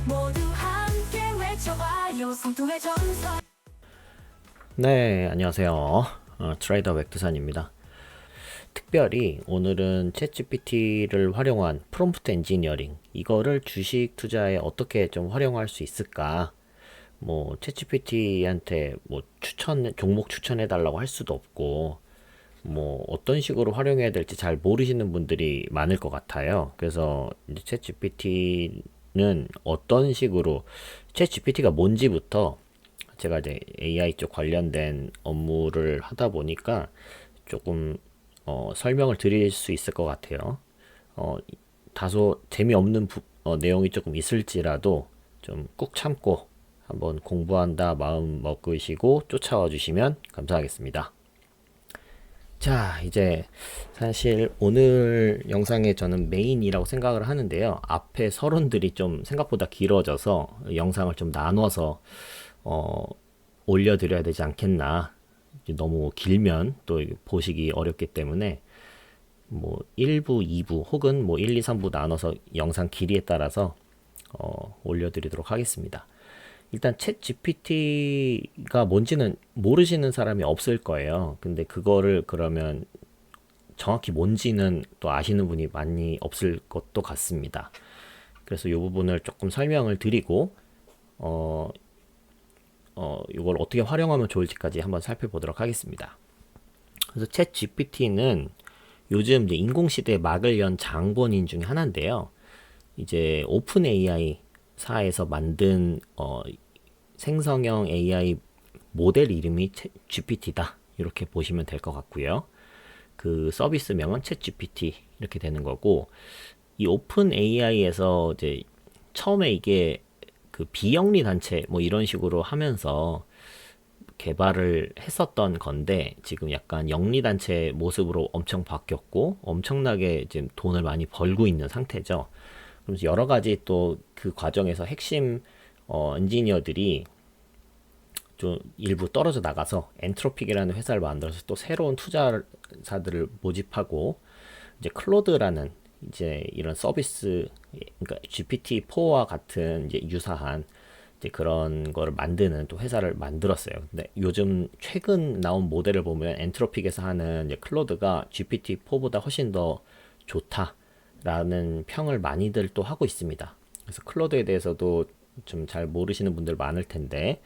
모두 함께 외쳐봐요 성토의 전설. 네, 안녕하세요. 트레이더 백두산입니다. 특별히 오늘은 챗GPT를 활용한 프롬프트 엔지니어링, 이거를 주식 투자에 어떻게 좀 활용할 수 있을까? 뭐 챗GPT한테 뭐 종목 추천해 달라고 할 수도 없고, 뭐 어떤 식으로 활용해야 될지 잘 모르시는 분들이 많을 것 같아요. 그래서 이제 챗GPT는 어떤 식으로, 챗GPT가 뭔지부터, 제가 이제 AI 쪽 관련된 업무를 하다 보니까 조금 설명을 드릴 수 있을 것 같아요. 어, 다소 재미없는 내용이 조금 있을지라도 좀 꾹 참고 한번 공부한다 마음 먹으시고 쫓아와 주시면 감사하겠습니다. 자, 이제 사실 오늘 영상에 저는 메인이라고 생각을 하는데요. 앞에 서론들이 좀 생각보다 길어져서 영상을 좀 나눠서 어, 올려드려야 되지 않겠나. 너무 길면 또 보시기 어렵기 때문에 뭐 1부, 2부 혹은 뭐 1, 2, 3부 나눠서 영상 길이에 따라서 올려드리도록 하겠습니다. 일단 챗 GPT가 뭔지는 모르시는 사람이 없을 거예요. 근데 그거를 그러면 정확히 뭔지는 또 아시는 분이 많이 없을 것도 같습니다. 그래서 이 부분을 조금 설명을 드리고 이걸 어떻게 활용하면 좋을지까지 한번 살펴보도록 하겠습니다. 그래서 챗 GPT는 요즘 이제 인공시대의 막을 연 장본인 중에 하나인데요. 이제 오픈 AI 사에서 만든 생성형 AI 모델 이름이 챗 GPT다. 이렇게 보시면 될 것 같고요. 그 서비스명은 챗 GPT 이렇게 되는 거고, 이 오픈 AI에서 이제 처음에 이게 그 비영리 단체 뭐 이런 식으로 하면서 개발을 했었던 건데, 지금 약간 영리 단체 모습으로 엄청 바뀌었고 엄청나게 지금 돈을 많이 벌고 있는 상태죠. 그래서 여러 가지 또 그 과정에서 핵심 엔지니어들이 좀 일부 떨어져 나가서 엔트로픽이라는 회사를 만들어서 또 새로운 투자사들을 모집하고, 이제 클로드라는 이제 이런 서비스, 그러니까 GPT-4와 같은 이제 유사한 이제 그런 거를 만드는 또 회사를 만들었어요. 근데 요즘 최근 나온 모델을 보면 엔트로픽에서 하는 이제 클로드가 GPT-4보다 훨씬 더 좋다라는 평을 많이들 또 하고 있습니다. 그래서 클로드에 대해서도 좀 잘 모르시는 분들 많을 텐데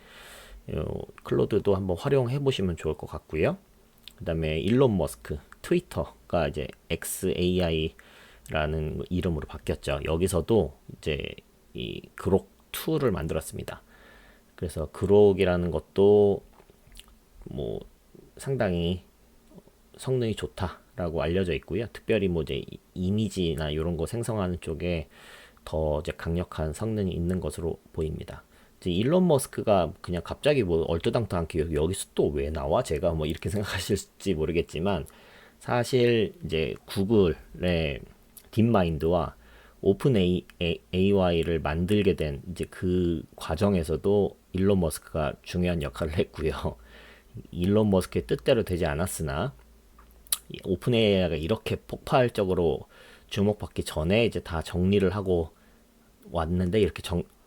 클로드도 한번 활용해 보시면 좋을 것 같고요. 그 다음에 일론 머스크, 트위터가 이제 XAI라는 이름으로 바뀌었죠. 여기서도 이제 이 그록 2를 만들었습니다. 그래서 그록이라는 것도 뭐 상당히 성능이 좋다라고 알려져 있고요. 특별히 뭐 이제 이미지나 이런 거 생성하는 쪽에 더 이제 강력한 성능이 있는 것으로 보입니다. 이제 일론 머스크가 그냥 갑자기 뭐 얼토당토않게 여기서 또 왜 나와? 제가 뭐 이렇게 생각하실지 모르겠지만, 사실 이제 구글의 딥마인드와 오픈 AI를 만들게 된 이제 그 과정에서도 일론 머스크가 중요한 역할을 했고요. 일론 머스크의 뜻대로 되지 않았으나 오픈 AI가 이렇게 폭발적으로 주목받기 전에 이제 다 정리를 하고 왔는데, 이렇게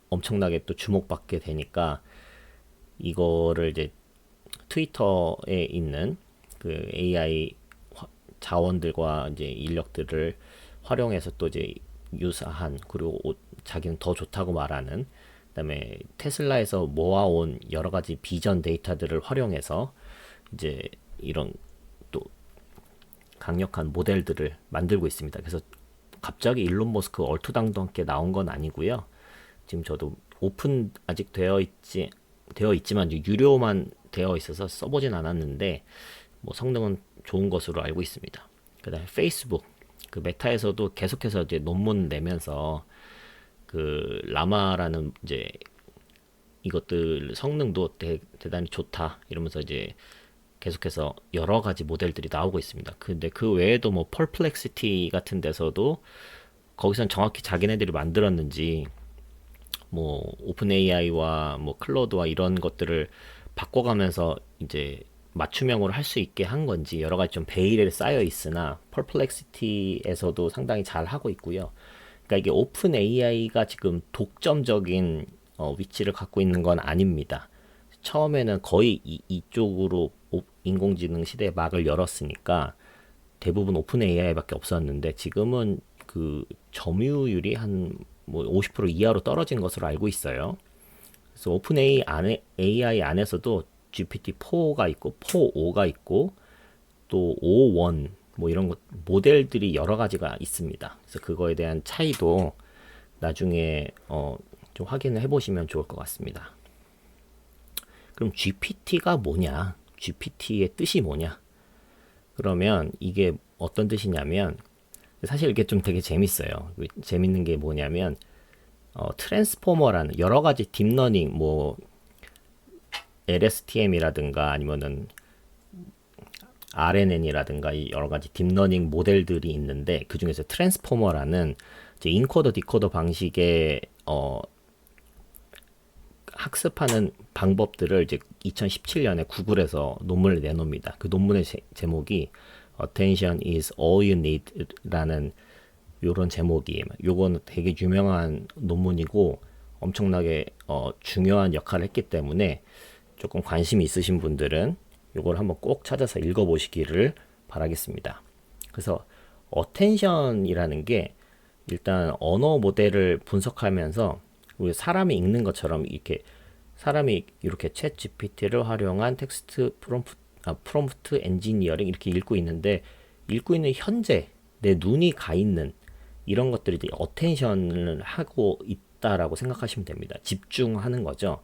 엄청나게 또 주목받게 되니까 이거를 이제 트위터에 있는 그 AI 자원들과 이제 인력들을 활용해서 또 이제 유사한, 그리고 자기는 더 좋다고 말하는, 그다음에 테슬라에서 모아온 여러 가지 비전 데이터들을 활용해서 이제 이런 또 강력한 모델들을 만들고 있습니다. 그래서 갑자기 일론 머스크 얼토당토하게 나온 건 아니고요. 지금 저도 오픈 아직 되어 있지만 유료만 되어 있어서 써보진 않았는데 뭐 성능은 좋은 것으로 알고 있습니다. 그다음에 페이스북, 그 메타에서도 계속해서 이제 논문 내면서 그 라마라는 이제 이것들 성능도 대단히 좋다 이러면서 이제 계속해서 여러 가지 모델들이 나오고 있습니다. 근데 그 외에도 뭐 펄플렉시티 같은 데서도 거기선 정확히 자기네들이 만들었는지 뭐 오픈 AI와 뭐 클로드와 이런 것들을 바꿔가면서 이제 맞춤형으로 할 수 있게 한 건지 여러 가지 좀 베일에 쌓여 있으나 펄플렉시티에서도 상당히 잘 하고 있고요. 그러니까 이게 오픈 AI가 지금 독점적인 위치를 갖고 있는 건 아닙니다. 처음에는 거의 이쪽으로 인공지능 시대에 막을 열었으니까 대부분 오픈 AI밖에 없었는데 지금은 그 점유율이 한 뭐 50% 이하로 떨어진 것으로 알고 있어요. 그래서 오픈 AI 안에서도 GPT-4가 있고 4.5가 있고 또 5.1 뭐 이런 것 모델들이 여러 가지가 있습니다. 그래서 그거에 대한 차이도 나중에 좀 확인을 해보시면 좋을 것 같습니다. 그럼 GPT가 뭐냐? GPT의 뜻이 뭐냐? 그러면 이게 어떤 뜻이냐면 사실 이게 좀 되게 재밌어요. 재밌는 게 뭐냐면 트랜스포머라는 여러 가지 딥러닝 뭐 LSTM이라든가 아니면은 RNN이라든가 이 여러 가지 딥러닝 모델들이 있는데 그 중에서 트랜스포머라는 이제 인코더 디코더 방식의 학습하는 방법들을 이제 2017년에 구글에서 논문을 내놉니다. 그 논문의 제목이 Attention is all you need 라는 요런 제목이에요. 요거는 되게 유명한 논문이고 엄청나게 중요한 역할을 했기 때문에 조금 관심이 있으신 분들은 요걸 한번 꼭 찾아서 읽어보시기를 바라겠습니다. 그래서 어텐션이라는 게 일단 언어 모델을 분석하면서 우리 사람이 읽는 것처럼 이렇게 사람이 이렇게 챗 GPT를 활용한 텍스트 프롬프트 엔지니어링 이렇게 읽고 있는데 읽고 있는 현재 내 눈이 가 있는 이런 것들이 이제 어텐션을 하고 있다라고 생각하시면 됩니다. 집중하는 거죠.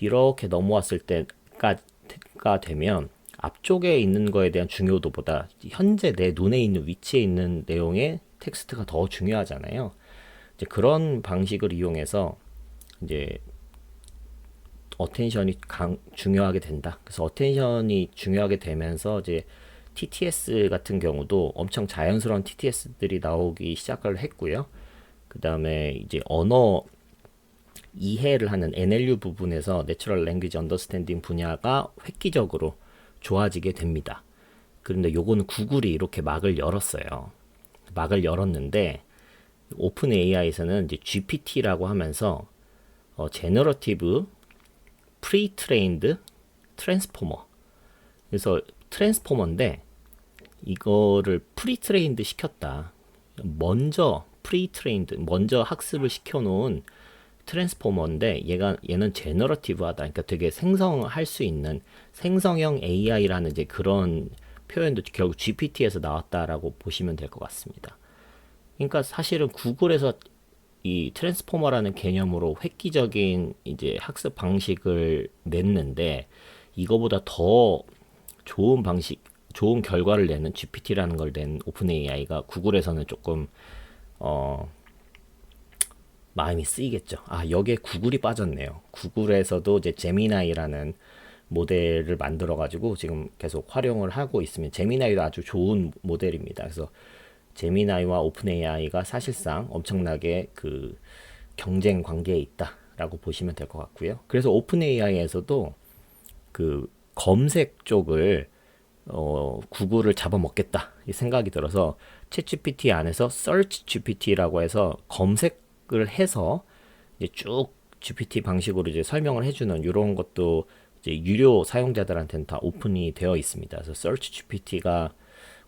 이렇게 넘어왔을 때가 되면 앞쪽에 있는 거에 대한 중요도보다 현재 내 눈에 있는 위치에 있는 내용의 텍스트가 더 중요하잖아요. 이제 그런 방식을 이용해서 이제 어텐션이 중요하게 된다. 그래서 어텐션이 중요하게 되면서 이제 TTS 같은 경우도 엄청 자연스러운 TTS들이 나오기 시작을 했고요. 그 다음에 이제 언어 이해를 하는 NLU 부분에서 Natural Language Understanding 분야가 획기적으로 좋아지게 됩니다. 그런데 요거는 구글이 이렇게 막을 열었어요. 막을 열었는데 오픈 AI에서는 이제 GPT라고 하면서 Generative Pre-trained Transformer 그래서 트랜스포머인데 이거를 프리트레인드 시켰다. 먼저 프리트레인드 먼저 학습을 시켜놓은 트랜스포머인데 얘는 제너러티브하다. 그러니까 되게 생성할 수 있는 생성형 AI라는 이제 그런 표현도 결국 GPT에서 나왔다라고 보시면 될 것 같습니다. 그러니까 사실은 구글에서 이 트랜스포머라는 개념으로 획기적인 이제 학습 방식을 냈는데 이거보다 더 좋은 방식, 좋은 결과를 내는 GPT라는 걸 낸 오픈 AI가 구글에서는 조금 마음이 쓰이겠죠. 아, 여기에 구글이 빠졌네요. 구글에서도 이제 제미나이라는 모델을 만들어 가지고 지금 계속 활용을 하고 있으면 제미나이도 아주 좋은 모델입니다. 그래서 제미나이와 오픈 AI가 사실상 엄청나게 그 경쟁 관계에 있다라고 보시면 될 것 같고요. 그래서 오픈 AI에서도 그 검색 쪽을 구글을 잡아먹겠다 이 생각이 들어서 챗GPT 안에서 Search GPT라고 해서 검색을 해서 이제 쭉 GPT 방식으로 이제 설명을 해주는 이런 것도 이제 유료 사용자들한테는 다 오픈이 되어 있습니다. 그래서 Search GPT가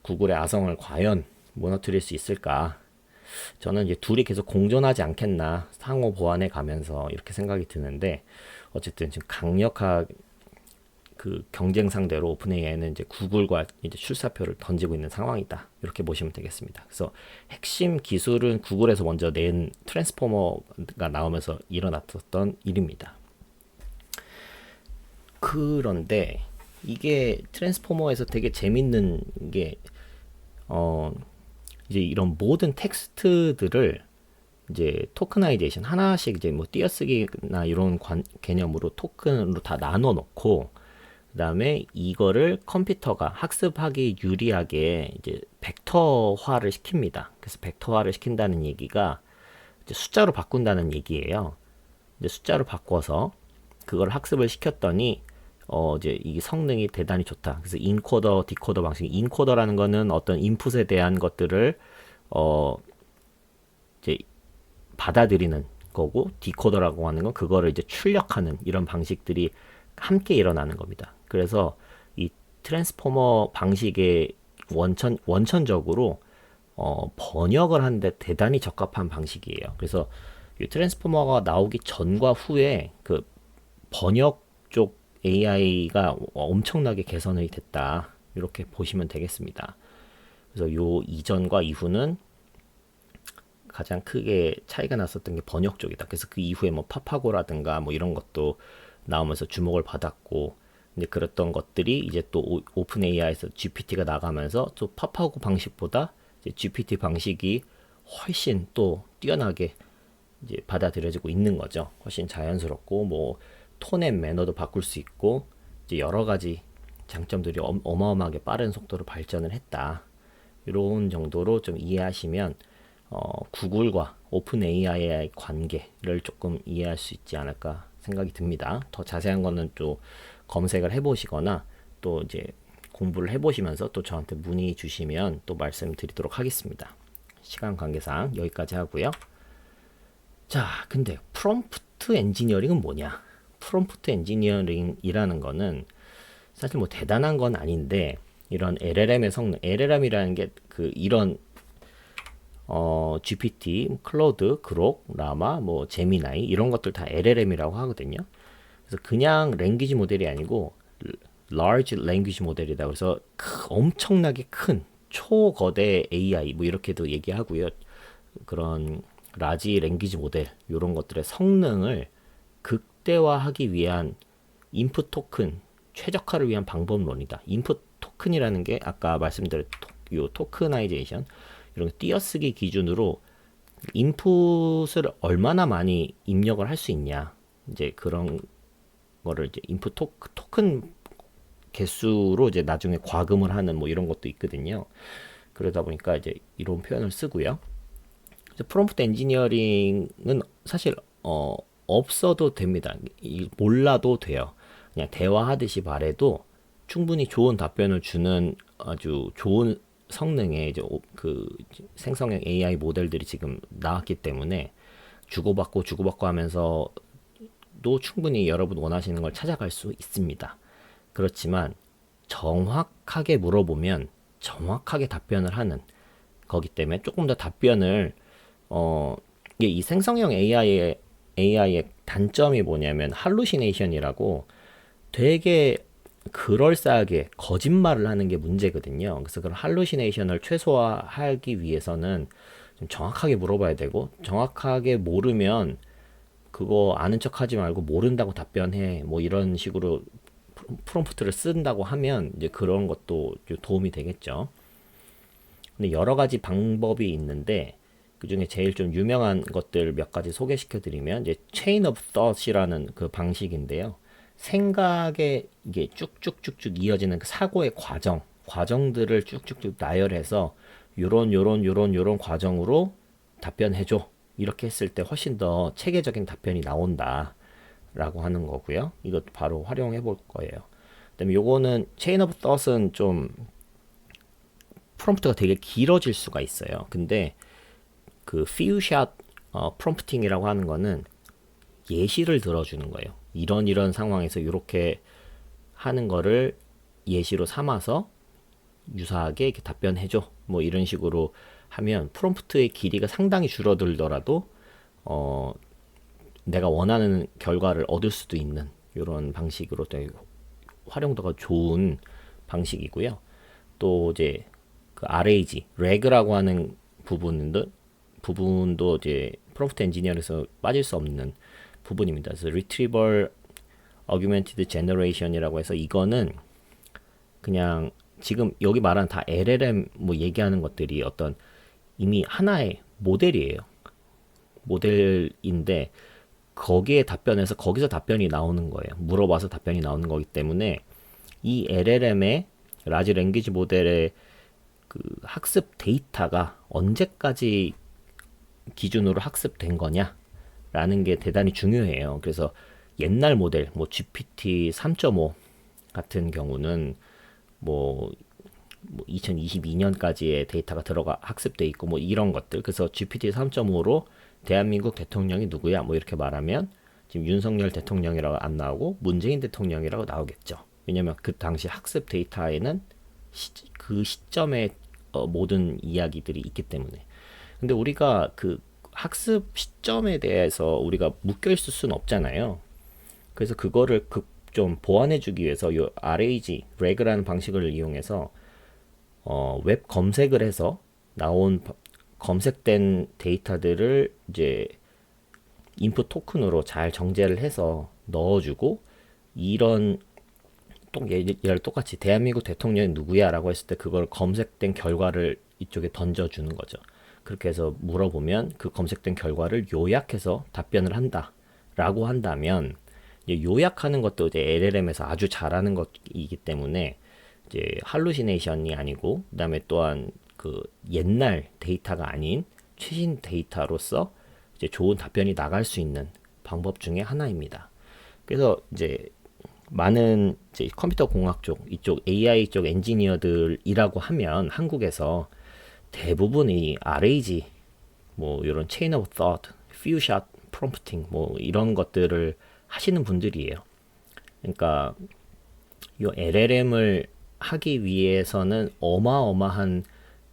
구글의 아성을 과연 무너뜨릴 수 있을까? 저는 이제 둘이 계속 공존하지 않겠나 상호 보완해 가면서 이렇게 생각이 드는데 어쨌든 지금 강력한 그 경쟁 상대로 오픈 AI는 이제 구글과 이제 출사표를 던지고 있는 상황이다. 이렇게 보시면 되겠습니다. 그래서 핵심 기술은 구글에서 먼저 낸 트랜스포머가 나오면서 일어났었던 일입니다. 그런데 이게 트랜스포머에서 되게 재밌는 게 이제 이런 모든 텍스트들을 이제 토크나이제이션 하나씩 이제 뭐 띄어쓰기나 이런 개념으로 토큰으로 다 나눠 놓고 그다음에 이거를 컴퓨터가 학습하기 유리하게 이제 벡터화를 시킵니다. 그래서 벡터화를 시킨다는 얘기가 이제 숫자로 바꾼다는 얘기예요. 이제 숫자로 바꿔서 그걸 학습을 시켰더니 이제 이 성능이 대단히 좋다. 그래서 인코더, 디코더 방식. 인코더라는 거는 어떤 인풋에 대한 것들을 이제 받아들이는 거고 디코더라고 하는 건 그거를 이제 출력하는 이런 방식들이 함께 일어나는 겁니다. 그래서 이 트랜스포머 방식의 원천적으로 번역을 하는데 대단히 적합한 방식이에요. 그래서 이 트랜스포머가 나오기 전과 후에 그 번역 쪽 AI가 엄청나게 개선이 됐다. 이렇게 보시면 되겠습니다. 그래서 요 이전과 이후는 가장 크게 차이가 났었던 게 번역 쪽이다. 그래서 그 이후에 뭐 파파고라든가 뭐 이런 것도 나오면서 주목을 받았고, 근데 그랬던 것들이 이제 또 오픈 AI에서 GPT가 나가면서 또 파파고 방식보다 이제 GPT 방식이 훨씬 또 뛰어나게 이제 받아들여지고 있는 거죠. 훨씬 자연스럽고 뭐 톤 앤 매너도 바꿀 수 있고 이제 여러 가지 장점들이 어마어마하게 빠른 속도로 발전을 했다. 이런 정도로 좀 이해하시면 구글과 오픈 AI의 관계를 조금 이해할 수 있지 않을까 생각이 듭니다. 더 자세한 거는 또 검색을 해보시거나 또 이제 공부를 해보시면서 또 저한테 문의 주시면 또 말씀드리도록 하겠습니다. 시간 관계상 여기까지 하고요. 자, 근데 프롬프트 엔지니어링은 뭐냐? 프롬프트 엔지니어링이라는 거는 사실 뭐 대단한 건 아닌데 이런 LLM의 성능, LLM이라는 게 그 이런 GPT, 클로드, 그록, 라마, 뭐 제미나이 이런 것들 다 LLM이라고 하거든요. 그래서 그냥 랭귀지 모델이 아니고 large language 모델이다. 그래서 엄청나게 큰 초거대 AI 뭐 이렇게도 얘기하고요. 그런 라지 랭귀지 모델 이런 것들의 성능을 극대화하기 위한 인풋 토큰 최적화를 위한 방법론이다. 인풋 토큰이라는 게 아까 말씀드린 요 토크나이제이션 이런 띄어쓰기 기준으로 인풋을 얼마나 많이 입력을 할 수 있냐, 이제 그런 거를 이제 인풋 토큰 개수로 이제 나중에 과금을 하는 뭐 이런 것도 있거든요. 그러다 보니까 이제 이런 표현을 쓰고요. 프롬프트 엔지니어링은 사실 없어도 됩니다. 몰라도 돼요. 그냥 대화하듯이 말해도 충분히 좋은 답변을 주는 아주 좋은 성능의 이제 그 생성형 AI 모델들이 지금 나왔기 때문에 주고받고 하면서도 충분히 여러분 원하시는 걸 찾아갈 수 있습니다. 그렇지만 정확하게 물어보면 정확하게 답변을 하는 거기 때문에 조금 더 답변을 이게 이 생성형 AI의 단점이 뭐냐면 할루시네이션이라고 되게 그럴싸하게 거짓말을 하는 게 문제거든요. 그래서 그런 할루시네이션을 최소화하기 위해서는 좀 정확하게 물어봐야 되고, 정확하게 모르면 그거 아는 척 하지 말고 모른다고 답변해 뭐 이런 식으로 프롬프트를 쓴다고 하면 이제 그런 것도 도움이 되겠죠. 근데 여러 가지 방법이 있는데 그 중에 제일 좀 유명한 것들 몇 가지 소개시켜 드리면 이제 체인 오브 థॉ트이라는 그 방식인데요. 생각에 이게 쭉쭉쭉쭉 이어지는 그 사고의 과정들을 쭉쭉쭉 나열해서 요런 과정으로 답변해줘. 이렇게 했을 때 훨씬 더 체계적인 답변이 나온다. 라고 하는 거고요. 이것도 바로 활용해 볼 거예요. 그다음에 요거는 체인 오브 థॉ트은 좀 프롬프트가 되게 길어질 수가 있어요. 근데 그 few-shot 프롬프팅이라고 하는 거는 예시를 들어주는 거예요. 이런 상황에서 이렇게 하는 거를 예시로 삼아서 유사하게 이렇게 답변해줘. 뭐 이런 식으로 하면 프롬프트의 길이가 상당히 줄어들더라도 내가 원하는 결과를 얻을 수도 있는 이런 방식으로 되게 활용도가 좋은 방식이고요. 또 이제 그 RAG, 렉이라고 하는 부분도 이제 프롬프트 엔지니어에서 빠질 수 없는 부분입니다. 그래서 Retrieval Augmented Generation이라고 해서 이거는 그냥 지금 여기 말한 다 LLM 뭐 얘기하는 것들이 어떤 이미 하나의 모델이에요. 모델인데 거기에 답변해서 거기서 답변이 나오는 거예요. 물어봐서 답변이 나오는 거기 때문에 이 LLM의 라지 랭귀지 모델의 그 학습 데이터가 언제까지 기준으로 학습된 거냐라는 게 대단히 중요해요. 그래서 옛날 모델, 뭐 GPT 3.5 같은 경우는 뭐 2022년까지의 데이터가 학습돼 있고 뭐 이런 것들. 그래서 GPT 3.5로 대한민국 대통령이 누구야? 뭐 이렇게 말하면 지금 윤석열 대통령이라고 안 나오고 문재인 대통령이라고 나오겠죠. 왜냐면 그 당시 학습 데이터에는 그 시점에 모든 이야기들이 있기 때문에. 근데 우리가 그 학습 시점에 대해서 우리가 묶여 있을 수는 없잖아요. 그래서 그거를 좀 보완해주기 위해서 요 RAG, RAG라는 방식을 이용해서 웹 검색을 해서 나온 검색된 데이터들을 이제 인풋 토큰으로 잘 정제를 해서 넣어주고, 이런 얘를 똑같이 대한민국 대통령이 누구야라고 했을 때 그걸 검색된 결과를 이쪽에 던져주는 거죠. 그렇게 해서 물어보면 그 검색된 결과를 요약해서 답변을 한다라고 한다면, 이제 요약하는 것도 이제 LLM에서 아주 잘하는 것이기 때문에 이제 할루시네이션이 아니고, 그다음에 또한 그 옛날 데이터가 아닌 최신 데이터로서 이제 좋은 답변이 나갈 수 있는 방법 중에 하나입니다. 그래서 이제 많은 이제 컴퓨터 공학 쪽, 이쪽 AI 쪽 엔지니어들이라고 하면 한국에서 대부분이 RAG, 뭐 이런 체인 오브 thought, few shot prompting 뭐 이런 것들을 하시는 분들이에요. 그러니까 이 LLM을 하기 위해서는 어마어마한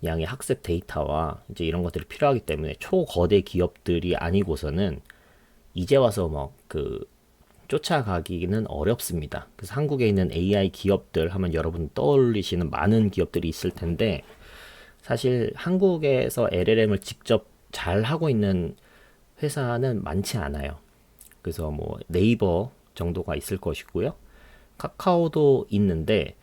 양의 학습 데이터와 이제 이런 것들이 필요하기 때문에 초거대 기업들이 아니고서는 이제 와서 뭐 그 쫓아가기는 어렵습니다. 그래서 한국에 있는 AI 기업들 하면 여러분 떠올리시는 많은 기업들이 있을 텐데, 사실 한국에서 LLM을 직접 잘 하고 있는 회사는 많지 않아요. 그래서 뭐 네이버 정도가 있을 것이고요. 카카오도 있는데,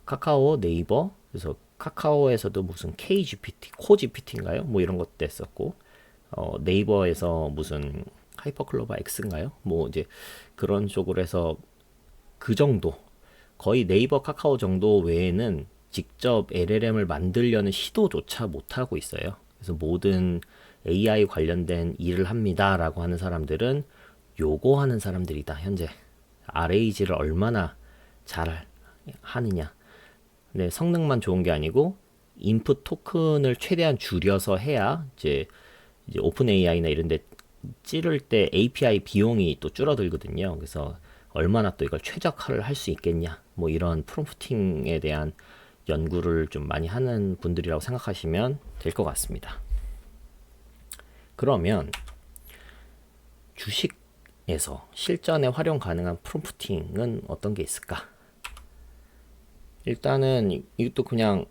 카카오, 네이버, 그래서 카카오에서도 무슨 KGPT, 코GPT인가요? 뭐 이런 것도 했었고, 네이버에서 무슨 하이퍼클로바 X인가요? 뭐 이제 그런 쪽으로 해서 그 정도, 거의 네이버, 카카오 정도 외에는 직접 LLM을 만들려는 시도조차 못하고 있어요. 그래서 모든 AI 관련된 일을 합니다라고 하는 사람들은 요거 하는 사람들이다. 현재 RAG를 얼마나 잘 하느냐. 네, 성능만 좋은 게 아니고 인풋 토큰을 최대한 줄여서 해야 이제 오픈 AI나 이런 데 찌를 때 API 비용이 또 줄어들거든요. 그래서 얼마나 또 이걸 최적화를 할 수 있겠냐. 뭐 이런 프롬프팅에 대한 연구를 좀 많이 하는 분들이라고 생각하시면 될 것 같습니다. 그러면 주식에서 실전에 활용 가능한 프롬프팅은 어떤 게 있을까? 일단은 이것도 그냥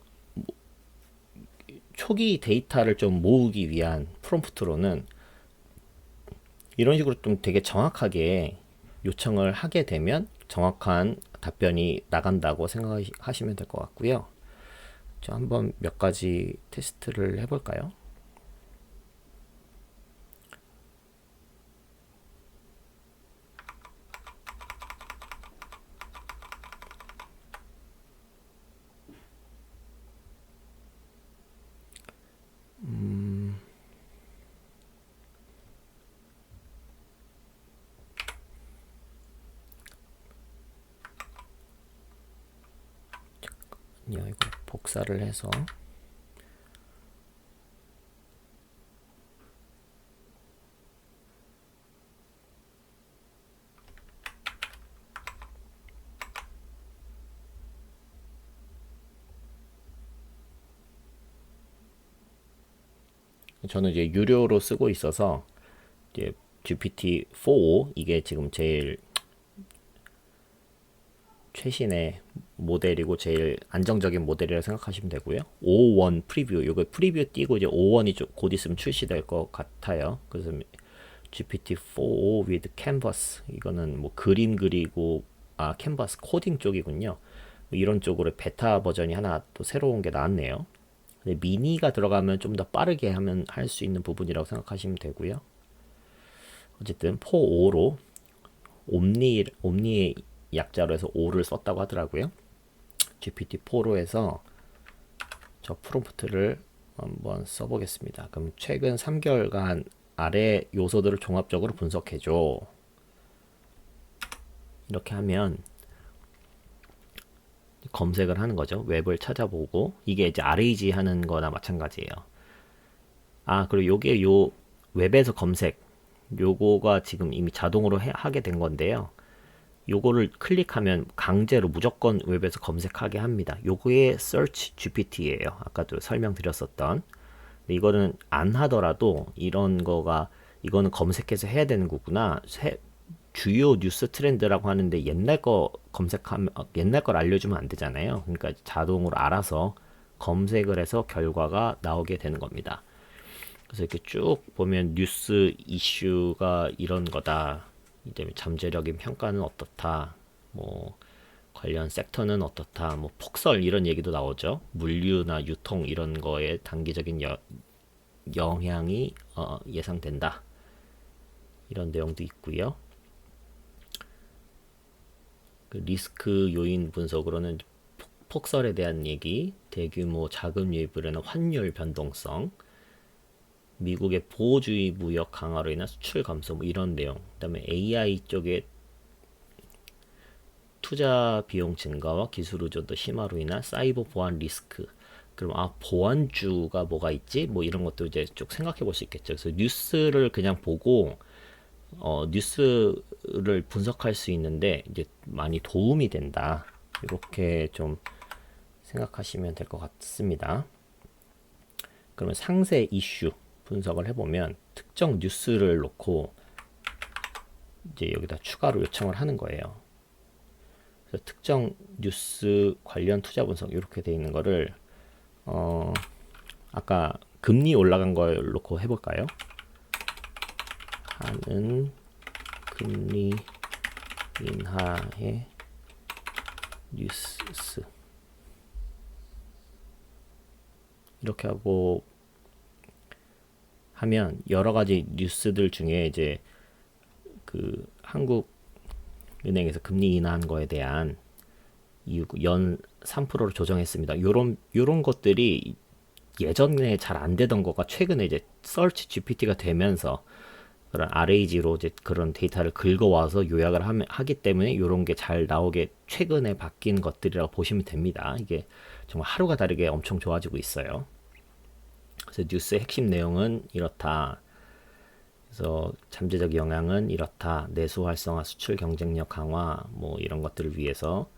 초기 데이터를 좀 모으기 위한 프롬프트로는 이런 식으로 좀 되게 정확하게 요청을 하게 되면 정확한 답변이 나간다고 생각하시면 될 것 같고요. 자, 한번 몇 가지 테스트를 해볼까요? 이거 복사를 해서 저는 이제 유료로 쓰고 있어서 이제 GPT-4 이게 지금 제일 최신의 모델이고 제일 안정적인 모델이라고 생각하시면 되고요. 5.1 프리뷰, 이거 프리뷰 띄고 이제 5.1이 곧 있으면 출시될 것 같아요. 그래서 GPT-4 with Canvas, 이거는 뭐 그림 그리고 캔버스 코딩 쪽이군요. 이런 쪽으로 베타 버전이 하나 또 새로운 게 나왔네요. 근데 미니가 들어가면 좀 더 빠르게 하면 할 수 있는 부분이라고 생각하시면 되고요. 어쨌든 4.5로 옴니의 약자로 해서 5를 썼다고 하더라고요. GPT-4로 해서 저 프롬프트를 한번 써보겠습니다. 그럼 최근 3개월간 아래 요소들을 종합적으로 분석해줘. 이렇게 하면 검색을 하는 거죠. 웹을 찾아보고, 이게 이제 RAG 하는 거나 마찬가지예요. 그리고 요게 웹에서 검색 요거가 지금 이미 자동으로 하게 된 건데요. 요거를 클릭하면 강제로 무조건 웹에서 검색하게 합니다. 요거의 Search GPT예요. 아까도 설명드렸었던. 근데 이거는 안 하더라도 이런 거가 이거는 검색해서 해야 되는 거구나. 주요 뉴스 트렌드라고 하는데 옛날 거 검색하면 옛날 걸 알려주면 안 되잖아요. 그러니까 자동으로 알아서 검색을 해서 결과가 나오게 되는 겁니다. 그래서 이렇게 쭉 보면 뉴스 이슈가 이런 거다. 이제 잠재력인 평가는 어떻다. 뭐 관련 섹터는 어떻다. 뭐 폭설 이런 얘기도 나오죠. 물류나 유통 이런 거에 단기적인 영향이 예상된다. 이런 내용도 있고요. 그 리스크 요인 분석으로는 폭설에 대한 얘기, 대규모 자금 유입으로 환율 변동성, 미국의 보호주의 무역 강화로 인한 수출 감소 뭐 이런 내용. 그다음에 AI 쪽에 투자 비용 증가와 기술 의존도 심화로 인한 사이버 보안 리스크. 그럼 보안주가 뭐가 있지? 뭐 이런 것도 이제 쭉 생각해 볼 수 있겠죠. 그래서 뉴스를 그냥 보고 뉴스를 분석할 수 있는데 이제 많이 도움이 된다. 이렇게 좀 생각하시면 될 것 같습니다. 그러면 상세 이슈 분석을 해보면 특정 뉴스를 놓고 이제 여기다 추가로 요청을 하는 거예요. 그래서 특정 뉴스 관련 투자 분석 이렇게 돼 있는 거를 아까 금리 올라간 걸 놓고 해볼까요? 하는 금리 인하의 뉴스 이렇게 하고 하면 여러 가지 뉴스들 중에 이제 그 한국은행에서 금리 인하한 거에 대한 연 3%로 조정했습니다. 요런 것들이 예전에 잘 안 되던 거가 최근에 이제 서치 GPT가 되면서 그런 RAG로 이제 그런 데이터를 긁어와서 요약을 하기 때문에 이런 게 잘 나오게 최근에 바뀐 것들이라고 보시면 됩니다. 이게 정말 하루가 다르게 엄청 좋아지고 있어요. 그래서 뉴스의 핵심 내용은 이렇다. 그래서 잠재적 영향은 이렇다. 내수 활성화, 수출 경쟁력 강화, 뭐 이런 것들을 위해서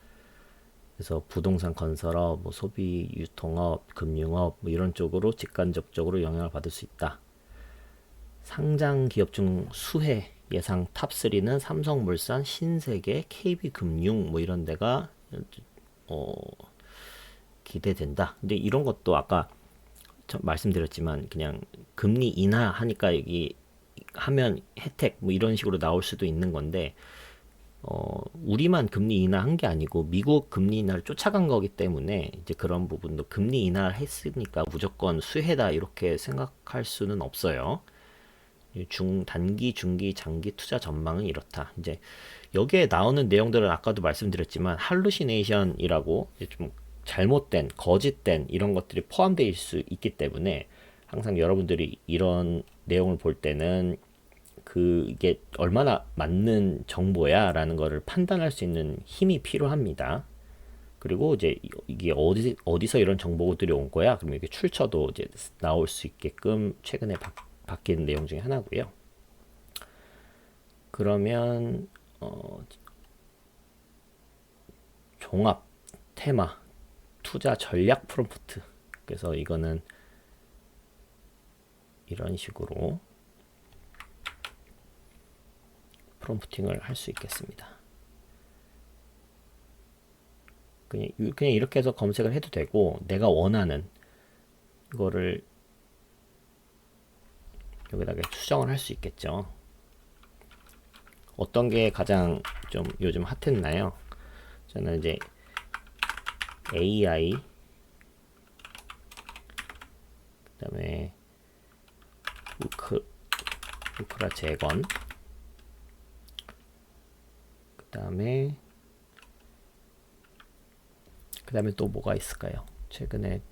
그래서 부동산 건설업, 뭐 소비 유통업, 금융업 뭐 이런 쪽으로 직간접적으로 영향을 받을 수 있다. 상장 기업 중 수혜 예상 탑3는 삼성물산, 신세계, KB금융 뭐 이런 데가 기대된다. 근데 이런 것도 아까 말씀드렸지만 그냥 금리 인하하니까 여기 하면 혜택 뭐 이런 식으로 나올 수도 있는 건데 우리만 금리 인하한 게 아니고 미국 금리 인하를 쫓아간 거기 때문에 이제 그런 부분도 금리 인하를 했으니까 무조건 수혜다 이렇게 생각할 수는 없어요. 단기, 중기, 장기 투자 전망은 이렇다. 이제 여기에 나오는 내용들은 아까도 말씀드렸지만 할루시네이션이라고 좀 잘못된, 거짓된 이런 것들이 포함되어 수 있기 때문에 항상 여러분들이 이런 내용을 볼 때는 이게 얼마나 맞는 정보야 라는 거를 판단할 수 있는 힘이 필요합니다. 그리고 이제 이게 어디서 이런 정보들이 온 거야? 그러면 이게 출처도 이제 나올 수 있게끔 최근에 바뀐 내용 중에 하나고요. 그러면 종합 테마 투자 전략 프롬프트. 그래서 이거는 이런 식으로 프롬프팅을 할 수 있겠습니다. 그냥 이렇게 해서 검색을 해도 되고 내가 원하는 이거를 여기다가 수정을 할 수 있겠죠. 어떤 게 가장 좀 요즘 핫했나요? 저는 이제 AI 그다음에 우크라 재건 그다음에 또 뭐가 있을까요? 최근에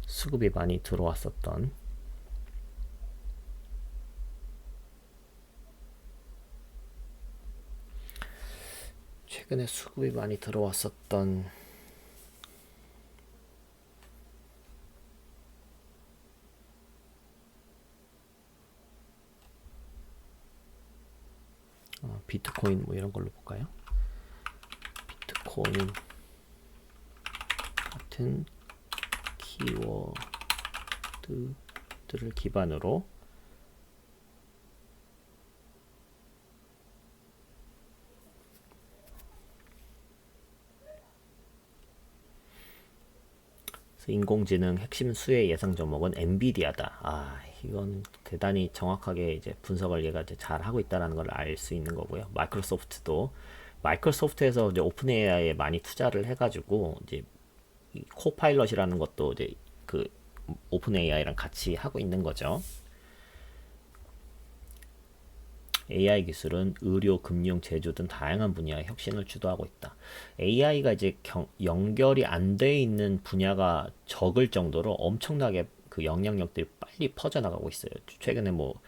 수급이 많이 들어왔었던 비트코인 뭐 이런 걸로 볼까요? 비트코인 같은 키워드들을 기반으로 인공지능 핵심 수혜 예상 종목은 엔비디아다. 이건 대단히 정확하게 이제 분석을 얘가 이제 잘 하고 있다라는 걸 알 수 있는 거고요. 마이크로소프트에서 이제 오픈 AI에 많이 투자를 해가지고 이제 이 코파일럿이라는 것도 이제 그 오픈 AI랑 같이 하고 있는 거죠. AI 기술은 의료, 금융, 제조 등 다양한 분야의 혁신을 주도하고 있다. AI가 이제 연결이 안 돼 있는 분야가 적을 정도로 엄청나게 그 영향력들이 빨리 퍼져나가고 있어요. 최근에 뭐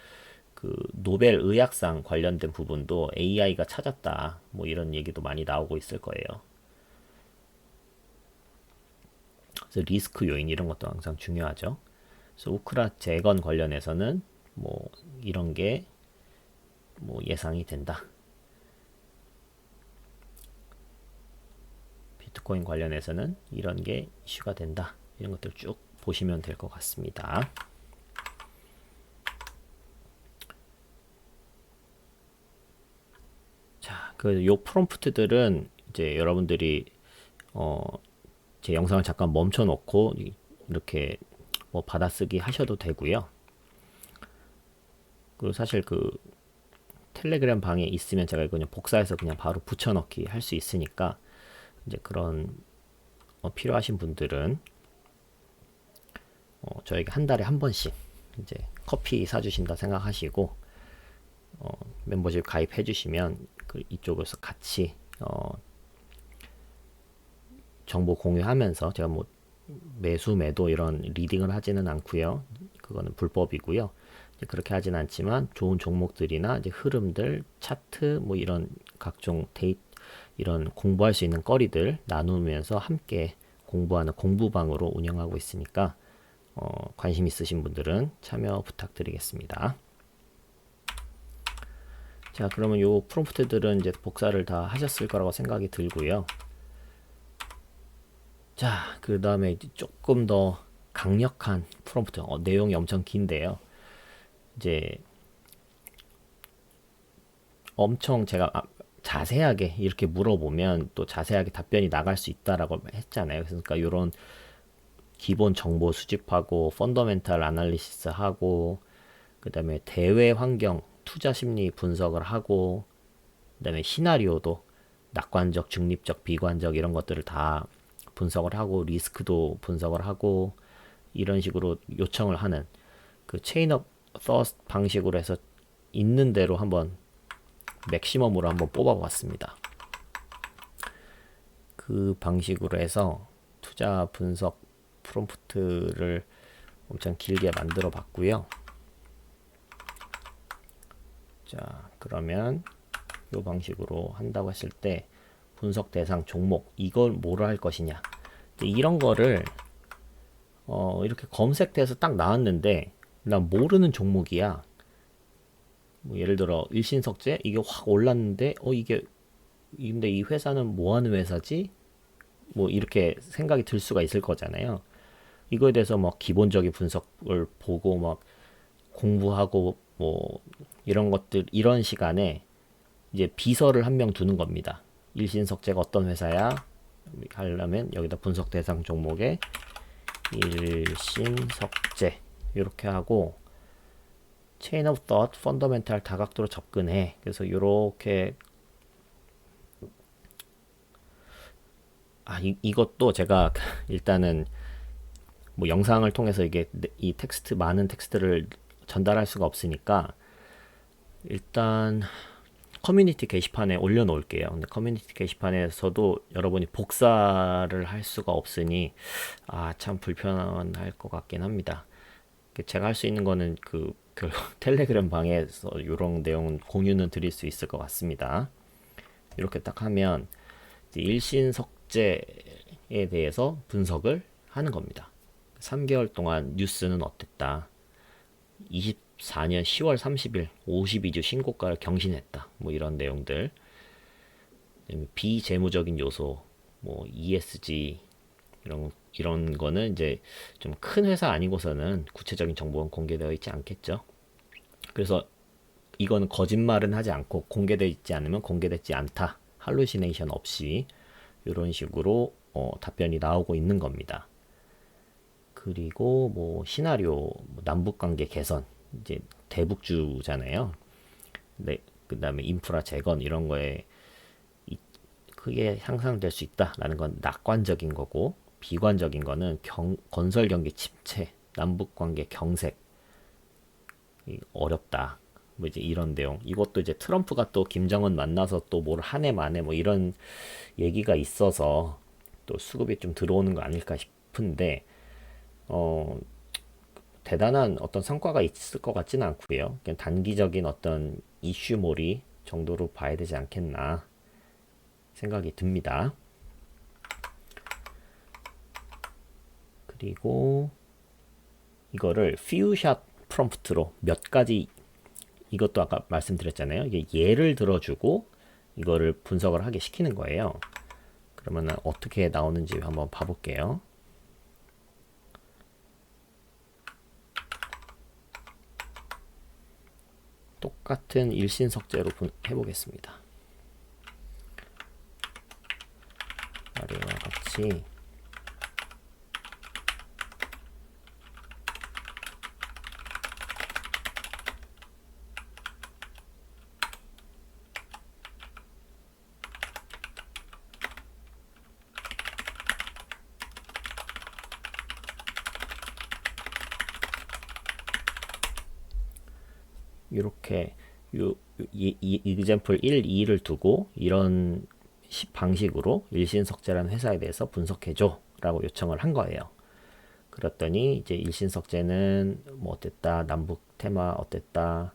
그 노벨 의학상 관련된 부분도 AI가 찾았다. 뭐 이런 얘기도 많이 나오고 있을 거예요. 그래서 리스크 요인 이런 것도 항상 중요하죠. 그래서 우크라 재건 관련해서는 뭐 이런 게 뭐 예상이 된다. 비트코인 관련해서는 이런 게 이슈가 된다. 이런 것들 쭉 보시면 될 것 같습니다. 자, 요 프롬프트들은 이제 여러분들이 제 영상을 잠깐 멈춰 놓고 이렇게 뭐 받아쓰기 하셔도 되고요. 그리고 사실 그 텔레그램 방에 있으면 제가 그냥 복사해서 그냥 바로 붙여넣기 할 수 있으니까 이제 그런 필요하신 분들은 저에게 한 달에 한 번씩 이제 커피 사주신다 생각하시고 멤버십 가입해 주시면 그 이쪽에서 같이 정보 공유하면서 제가 뭐 매수 매도 이런 리딩을 하지는 않고요. 그거는 불법이고요. 그렇게 하진 않지만 좋은 종목들이나 이제 흐름들, 차트 뭐 이런 각종 이런 공부할 수 있는 거리들 나누면서 함께 공부하는 공부방으로 운영하고 있으니까 관심 있으신 분들은 참여 부탁드리겠습니다. 자, 그러면 요 프롬프트들은 이제 복사를 다 하셨을 거라고 생각이 들고요. 자, 그 다음에 조금 더 강력한 프롬프트, 내용이 엄청 긴데요. 이제 엄청 제가 자세하게 이렇게 물어보면 또 자세하게 답변이 나갈 수 있다라고 했잖아요. 그러니까 이런 기본 정보 수집하고 펀더멘탈 아날리시스 하고 그 다음에 대외 환경 투자 심리 분석을 하고 그 다음에 시나리오도 낙관적, 중립적, 비관적 이런 것들을 다 분석을 하고 리스크도 분석을 하고 이런 식으로 요청을 하는 그 체인 업 서스트 방식으로 해서 있는 대로 한번 맥시멈으로 한번 뽑아봤습니다. 그 방식으로 해서 투자 분석 프롬프트를 엄청 길게 만들어 봤고요. 자, 그러면 이 방식으로 한다고 했을 때 분석 대상 종목 이걸 뭐로 할 것이냐 이런 거를 이렇게 검색돼서 딱 나왔는데 나 모르는 종목이야. 뭐 예를 들어 일신석재 이게 확 올랐는데 이게 근데 이 회사는 뭐 하는 회사지? 뭐 이렇게 생각이 들 수가 있을 거잖아요. 이거에 대해서 막 기본적인 분석을 보고 막 공부하고 뭐 이런 것들 이런 시간에 이제 비서를 한 명 두는 겁니다. 일신석재가 어떤 회사야? 하려면 여기다 분석 대상 종목에 일신석재 이렇게 하고 체인 오브 텄 펀더멘탈 다각도로 접근해. 그래서 이렇게 이것도 제가 일단은 뭐 영상을 통해서 이게 이 텍스트 많은 텍스트를 전달할 수가 없으니까 일단 커뮤니티 게시판에 올려놓을게요. 근데 커뮤니티 게시판에서도 여러분이 복사를 할 수가 없으니 참 불편할 것 같긴 합니다. 제가 할 수 있는 거는 그 텔레그램 방에서 이런 내용 공유는 드릴 수 있을 것 같습니다. 이렇게 딱 하면 일신석재에 대해서 분석을 하는 겁니다. 3개월 동안 뉴스는 어땠다. 2024년 10월 30일 52주 신고가를 경신했다. 뭐 이런 내용들. 비재무적인 요소, 뭐 ESG 이런 거는 이제 좀 큰 회사 아니고서는 구체적인 정보는 공개되어 있지 않겠죠. 그래서 이거는 거짓말은 하지 않고 공개되어 있지 않으면 공개되지 않다. 할루시네이션 없이 이런 식으로 답변이 나오고 있는 겁니다. 그리고 뭐 시나리오, 뭐 남북관계 개선, 이제 대북주잖아요. 네, 그다음에 인프라 재건 이런 거에 크게 향상될 수 있다라는 건 낙관적인 거고, 비관적인 거는 건설 경기 침체, 남북관계 경색 어렵다. 뭐 이제 이런 내용. 이것도 이제 트럼프가 또 김정은 만나서 또 뭘 한 해 만에 뭐 이런 얘기가 있어서 또 수급이 좀 들어오는 거 아닐까 싶은데 대단한 어떤 성과가 있을 것 같지는 않고요. 그냥 단기적인 어떤 이슈몰이 정도로 봐야 되지 않겠나 생각이 듭니다. 그리고 이거를 퓨샷 프롬프트로 몇 가지, 이것도 아까 말씀드렸잖아요. 이게 예를 들어주고 이거를 분석을 하게 시키는 거예요. 그러면 어떻게 나오는지 한번 봐볼게요. 똑같은 일신석제로 해보겠습니다. 아래와 같이 이렇게 example 1, 2를 두고 이런 방식으로 일신석제라는 회사에 대해서 분석해줘 라고 요청을 한 거예요. 그랬더니 이제 일신석제는 뭐 어땠다, 남북 테마 어땠다,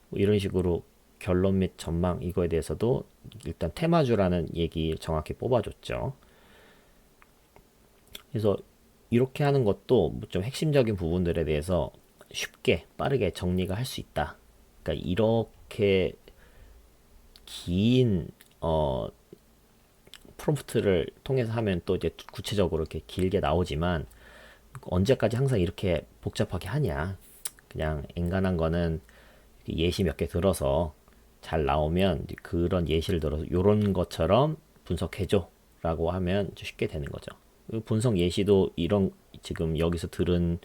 뭐 이런 식으로 결론 및 전망 이거에 대해서도 일단 테마주라는 얘기 정확히 뽑아줬죠. 그래서 이렇게 하는 것도 좀 핵심적인 부분들에 대해서 쉽게 빠르게 정리가 할 수 있다. 그러니까 이렇게 긴 프롬프트를 통해서 하면 또 이제 구체적으로 이렇게 길게 나오지만 언제까지 항상 이렇게 복잡하게 하냐. 그냥 엔간한 거는 예시 몇 개 들어서 잘 나오면 그런 예시를 들어서 이런 것처럼 분석해줘 라고 하면 쉽게 되는 거죠. 분석 예시도 이런 지금 여기서 들은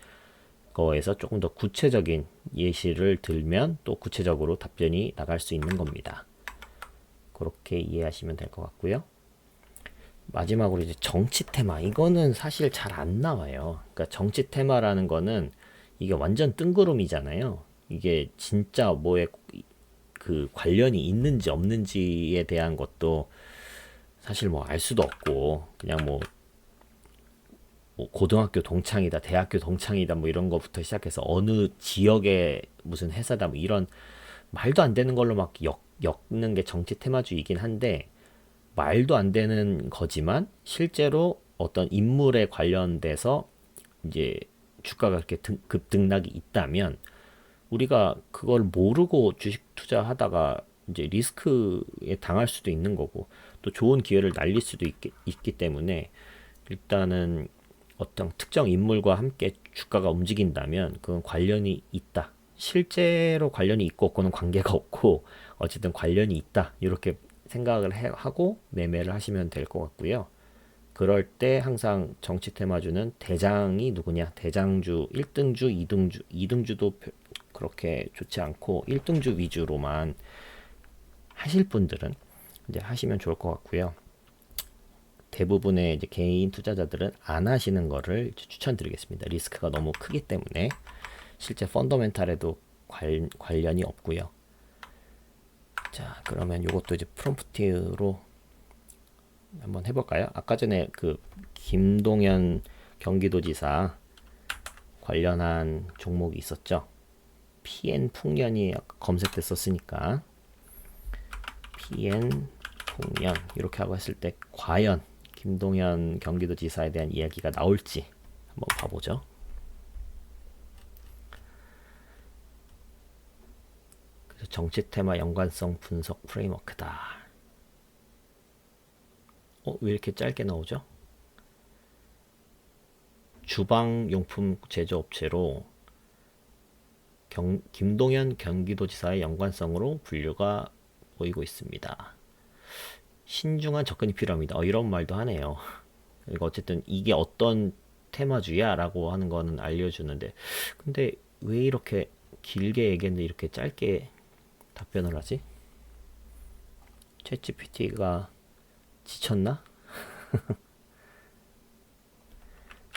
거에서 조금 더 구체적인 예시를 들면 또 구체적으로 답변이 나갈 수 있는 겁니다. 그렇게 이해하시면 될 것 같고요. 마지막으로 이제 정치 테마. 이거는 사실 잘 안 나와요. 그러니까 정치 테마라는 거는 이게 완전 뜬구름이잖아요. 이게 진짜 뭐에 그 관련이 있는지 없는지에 대한 것도 사실 뭐 알 수도 없고 그냥 뭐 고등학교 동창이다, 대학교 동창이다, 뭐 이런 거부터 시작해서 어느 지역의 무슨 회사다, 뭐 이런 말도 안 되는 걸로 막 엮는 게 정치 테마주의긴 한데, 말도 안 되는 거지만 실제로 어떤 인물에 관련돼서 이제 주가가 이렇게 급등락이 있다면 우리가 그걸 모르고 주식 투자하다가 이제 리스크에 당할 수도 있는 거고 또 좋은 기회를 날릴 수도 있기 때문에 일단은 어떤 특정 인물과 함께 주가가 움직인다면 그건 관련이 있다. 실제로 관련이 있고 없고는 관계가 없고 어쨌든 관련이 있다. 이렇게 생각을 하고 매매를 하시면 될 것 같고요. 그럴 때 항상 정치 테마주는 대장이 누구냐? 대장주, 1등주, 2등주도 그렇게 좋지 않고 1등주 위주로만 하실 분들은 이제 하시면 좋을 것 같고요. 대부분의 이제 개인 투자자들은 안 하시는 거를 추천드리겠습니다. 리스크가 너무 크기 때문에 실제 펀더멘탈에도 관련이 없고요. 자, 그러면 이것도 이제 프롬프트로 한번 해볼까요? 아까 전에 그 김동연 경기도지사 관련한 종목이 있었죠. PN 풍년이 검색됐었으니까 PN 풍년 이렇게 하고 했을 때 과연 김동연 경기도지사에 대한 이야기가 나올지 한번 봐보죠. 그래서 정치 테마 연관성 분석 프레임워크다. 왜 이렇게 짧게 나오죠? 주방용품 제조업체로 김동연 경기도지사의 연관성으로 분류가 보이고 있습니다. 신중한 접근이 필요합니다. 이런 말도 하네요. 그러니까 어쨌든 이게 어떤 테마주야 라고 하는 거는 알려주는데, 근데 왜 이렇게 길게 얘기했는데 이렇게 짧게 답변을 하지? 챗GPT가 지쳤나?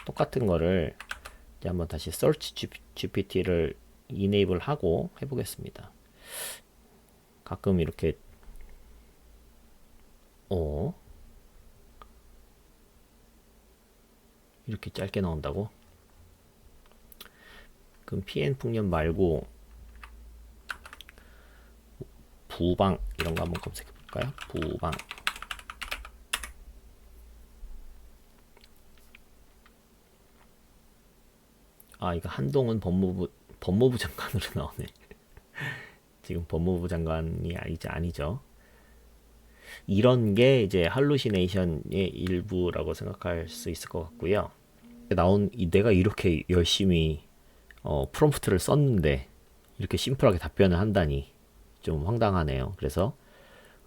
똑같은 거를 이제 한번 다시 Search GPT를 이네이블 하고 해보겠습니다. 가끔 이렇게 이렇게 짧게 나온다고? 그럼 PN 풍년 말고 부방 이런 거 한번 검색해 볼까요? 부방. 이거 한동훈 법무부 장관으로 나오네. 지금 법무부 장관이 이제 아니죠. 이런 게 이제 할루시네이션의 일부라고 생각할 수 있을 것 같고요. 내가 이렇게 열심히 프롬프트를 썼는데 이렇게 심플하게 답변을 한다니 좀 황당하네요. 그래서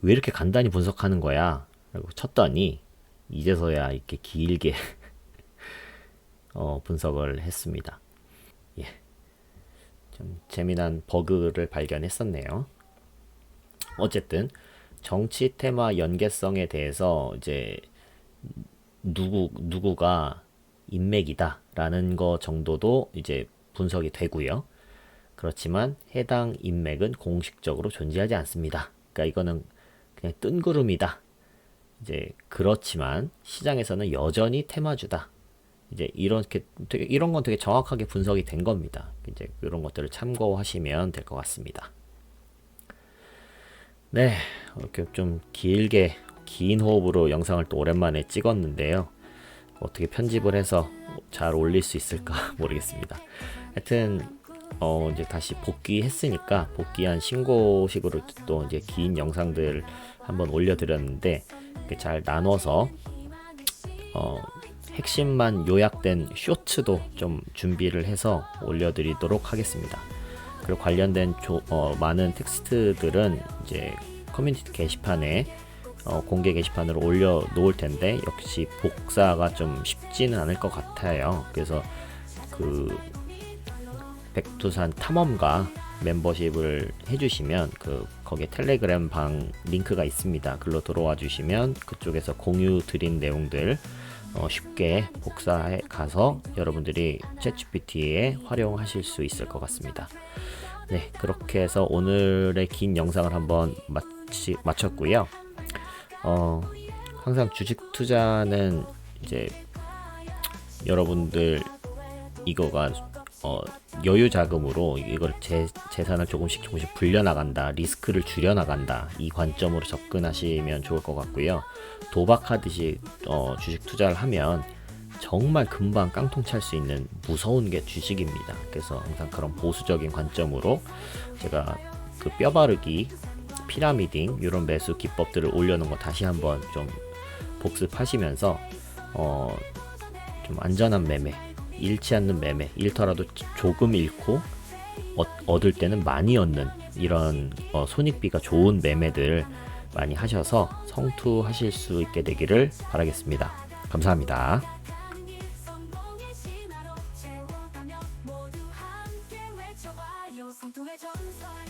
왜 이렇게 간단히 분석하는 거야? 라고 쳤더니 이제서야 이렇게 길게 분석을 했습니다. 예. 좀 재미난 버그를 발견했었네요. 어쨌든 정치 테마 연계성에 대해서 이제 누구가 인맥이다라는 거 정도도 이제 분석이 되고요. 그렇지만 해당 인맥은 공식적으로 존재하지 않습니다. 그러니까 이거는 그냥 뜬구름이다. 이제 그렇지만 시장에서는 여전히 테마주다. 이제 이런 건 되게 정확하게 분석이 된 겁니다. 이제 그런 것들을 참고하시면 될 것 같습니다. 네, 이렇게 좀 길게 긴 호흡으로 영상을 또 오랜만에 찍었는데요. 어떻게 편집을 해서 잘 올릴 수 있을까 모르겠습니다. 하여튼 이제 다시 복귀했으니까 복귀한 신고식으로 또 이제 긴 영상들 한번 올려드렸는데 잘 나눠서 핵심만 요약된 쇼츠도 좀 준비를 해서 올려드리도록 하겠습니다. 그리고 관련된 많은 텍스트들은 이제 커뮤니티 게시판에 공개 게시판으로 올려 놓을 텐데 역시 복사가 좀 쉽지는 않을 것 같아요. 그래서 그 백두산 탐험가 멤버십을 해주시면 거기에 텔레그램 방 링크가 있습니다. 글로 들어와 주시면 그쪽에서 공유 드린 내용들 쉽게 복사해 가서 여러분들이 챗GPT에 활용하실 수 있을 것 같습니다. 네, 그렇게 해서 오늘의 긴 영상을 한번 마쳤고요. 항상 주식 투자는 이제 여러분들 이거가 여유 자금으로 이걸 재산을 조금씩 불려나간다, 리스크를 줄여나간다, 이 관점으로 접근하시면 좋을 것 같고요. 도박하듯이 주식 투자를 하면 정말 금방 깡통 찰 수 있는 무서운 게 주식입니다. 그래서 항상 그런 보수적인 관점으로 제가 그 뼈바르기, 피라미딩 이런 매수 기법들을 올려놓은 거 다시 한번 좀 복습하시면서 좀 안전한 매매, 잃지 않는 매매, 잃더라도 조금 잃고 얻을 때는 많이 얻는 이런 손익비가 좋은 매매들 많이 하셔서 성투하실 수 있게 되기를 바라겠습니다. 감사합니다. 모두 함께 외쳐봐요. 성투의 전설.